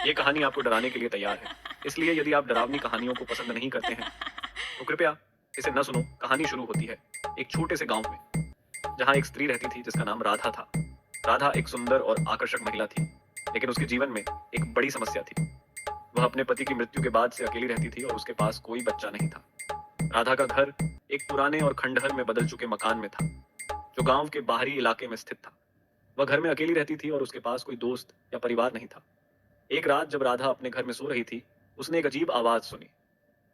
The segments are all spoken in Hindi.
ये कहानी आपको डराने के लिए तैयार है। इसलिए यदि आप डरावनी कहानियों को पसंद नहीं करते हैं, तो कृपया इसे न सुनो। कहानी शुरू होती है एक छोटे से गाँव में, जहाँ एक स्त्री रहती थी जिसका नाम राधा था। राधा एक सुंदर और आकर्षक महिला थी, लेकिन उसके जीवन में एक बड़ी समस्या थी। वह अपने पति की मृत्यु के बाद से अकेली रहती थी और उसके पास कोई बच्चा नहीं था। राधा का घर एक पुराने और खंडहर में बदल चुके मकान में था, जो गाँव के बाहरी इलाके में स्थित था। वह घर में अकेली रहती थी और उसके पास कोई दोस्त या परिवार नहीं था। एक रात जब राधा अपने घर में सो रही थी, उसने एक अजीब आवाज सुनी।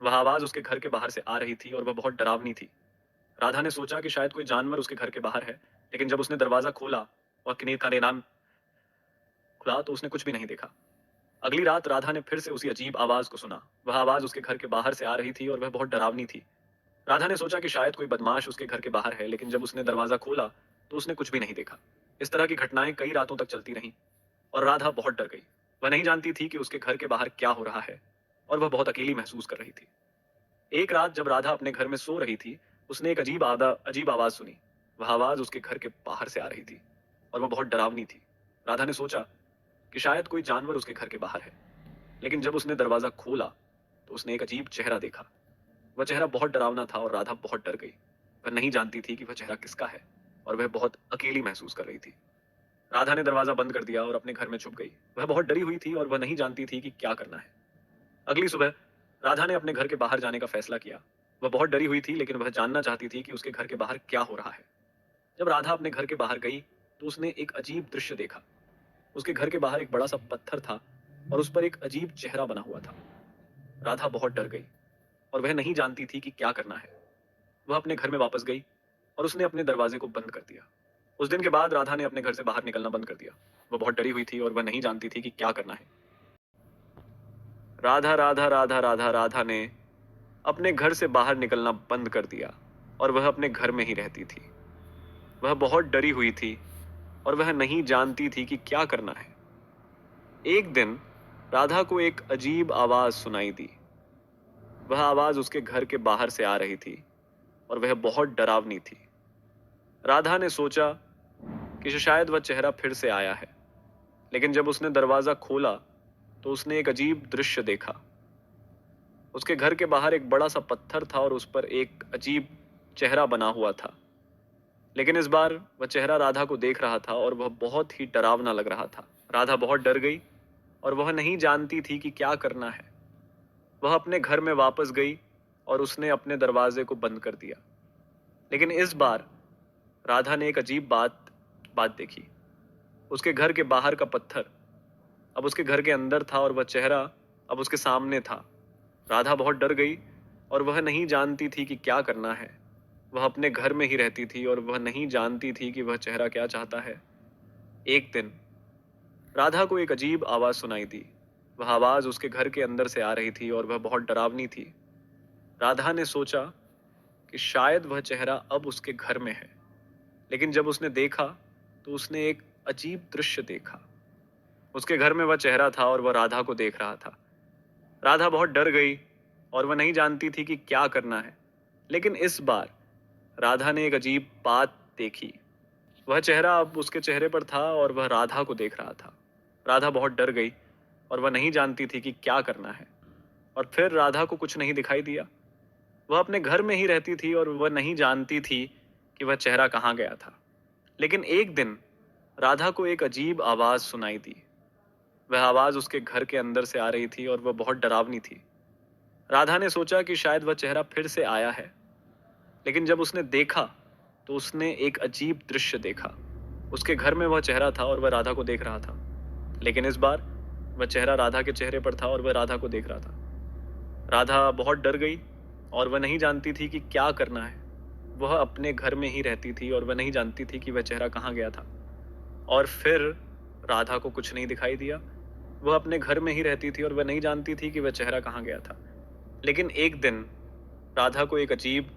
वह आवाज उसके घर के बाहर से आ रही थी और वह बहुत डरावनी थी। राधा ने सोचा कि शायद कोई जानवर उसके घर के बाहर है, लेकिन जब उसने दरवाजा खोला और किन्हीं का निनान खुला तो उसने कुछ भी नहीं देखा। अगली रात राधा ने फिर से उसी अजीब आवाज को सुना। वह आवाज उसके घर के बाहर से आ रही थी और वह बहुत डरावनी थी। राधा ने सोचा कि शायद कोई बदमाश उसके घर के बाहर है, लेकिन जब उसने दरवाजा खोला तो उसने कुछ भी नहीं देखा। इस तरह की घटनाएं कई रातों तक चलती रहीं और राधा बहुत डर गई। वह नहीं जानती थी कि उसके घर के बाहर क्या हो रहा है और वह बहुत अकेली महसूस कर रही थी। एक रात जब राधा अपने घर में सो रही थी, उसने एक अजीब आवाज सुनी। वह आवाज उसके घर के बाहर से आ रही थी और वह बहुत डरावनी थी। राधा ने सोचा कि शायद कोई जानवर उसके घर के बाहर है, लेकिन जब उसने दरवाजा खोला तो उसने एक अजीब चेहरा देखा। वह चेहरा बहुत डरावना था और राधा बहुत डर गई। वह नहीं जानती थी कि वह चेहरा किसका है और वह बहुत अकेली महसूस कर रही थी। राधा ने दरवाजा बंद कर दिया और अपने घर में छुप गई। वह बहुत डरी हुई थी और वह नहीं जानती थी कि क्या करना है। अगली सुबह राधा ने अपने घर के बाहर जाने का फैसला किया। वह बहुत डरी हुई थी, लेकिन वह जानना चाहती थी कि उसके घर के बाहर क्या हो रहा है। जब राधा अपने घर के बाहर गई तो उसने एक अजीब दृश्य देखा। उसके घर के बाहर एक बड़ा सा पत्थर था और उस पर एक अजीब चेहरा बना हुआ था। राधा बहुत डर गई और वह नहीं जानती थी कि क्या करना है। वह अपने घर में वापस गई और उसने अपने दरवाजे को बंद कर दिया। उस दिन के बाद राधा ने अपने घर से बाहर निकलना बंद कर दिया। वह बहुत डरी हुई थी और वह नहीं जानती थी कि क्या करना है। राधा राधा राधा राधा राधा ने अपने घर से बाहर निकलना बंद कर दिया और वह अपने घर में ही रहती थी। वह बहुत डरी हुई थी और वह नहीं जानती थी कि क्या करना है। एक दिन राधा को एक अजीब आवाज सुनाई दी। वह आवाज उसके घर के बाहर से आ रही थी और वह बहुत डरावनी थी। राधा ने सोचा कि शायद वह चेहरा फिर से आया है, लेकिन जब उसने दरवाजा खोला तो उसने एक अजीब दृश्य देखा। उसके घर के बाहर एक बड़ा सा पत्थर था और उस पर एक अजीब चेहरा बना हुआ था। लेकिन इस बार वह चेहरा राधा को देख रहा था और वह बहुत ही डरावना लग रहा था। राधा बहुत डर गई और वह नहीं जानती थी कि क्या करना है। वह अपने घर में वापस गई और उसने अपने दरवाजे को बंद कर दिया। लेकिन इस बार राधा ने एक अजीब बात देखी। उसके घर के बाहर का पत्थर अब उसके घर के अंदर था और वह चेहरा अब उसके सामने था। राधा बहुत डर गई और वह नहीं जानती थी कि क्या करना है। वह अपने घर में ही रहती थी और वह नहीं जानती थी कि वह चेहरा क्या चाहता है। एक दिन राधा को एक अजीब आवाज सुनाई दी। वह आवाज उसके घर के अंदर से आ रही थी और वह बहुत डरावनी थी। राधा ने सोचा कि शायद वह चेहरा अब उसके घर में है, लेकिन जब उसने देखा तो उसने एक अजीब दृश्य देखा। उसके घर में वह चेहरा था और वह राधा को देख रहा था। राधा बहुत डर गई और वह नहीं जानती थी कि क्या करना है। लेकिन इस बार राधा ने एक अजीब बात देखी। वह चेहरा अब उसके चेहरे पर था और वह राधा को देख रहा था। राधा बहुत डर गई और वह नहीं जानती थी कि क्या करना है। और फिर राधा को कुछ नहीं दिखाई दिया। वह अपने घर में ही रहती थी और वह नहीं जानती थी कि वह चेहरा कहाँ गया था। लेकिन एक दिन राधा को एक अजीब आवाज सुनाई दी। वह आवाज उसके घर के अंदर से आ रही थी और वह बहुत डरावनी थी। राधा ने सोचा कि शायद वह चेहरा फिर से आया है, लेकिन जब उसने देखा तो उसने एक अजीब दृश्य देखा। उसके घर में वह चेहरा था और वह राधा को देख रहा था। लेकिन इस बार वह चेहरा राधा के चेहरे पर था और वह राधा को देख रहा था। राधा बहुत डर गई और वह नहीं जानती थी कि क्या करना है। वह अपने घर में ही रहती थी और वह नहीं जानती थी कि वह चेहरा कहाँ गया था। और फिर राधा को कुछ नहीं दिखाई दिया। वह अपने घर में ही रहती थी और वह नहीं जानती थी कि वह चेहरा कहाँ गया था। लेकिन एक दिन राधा को एक अजीब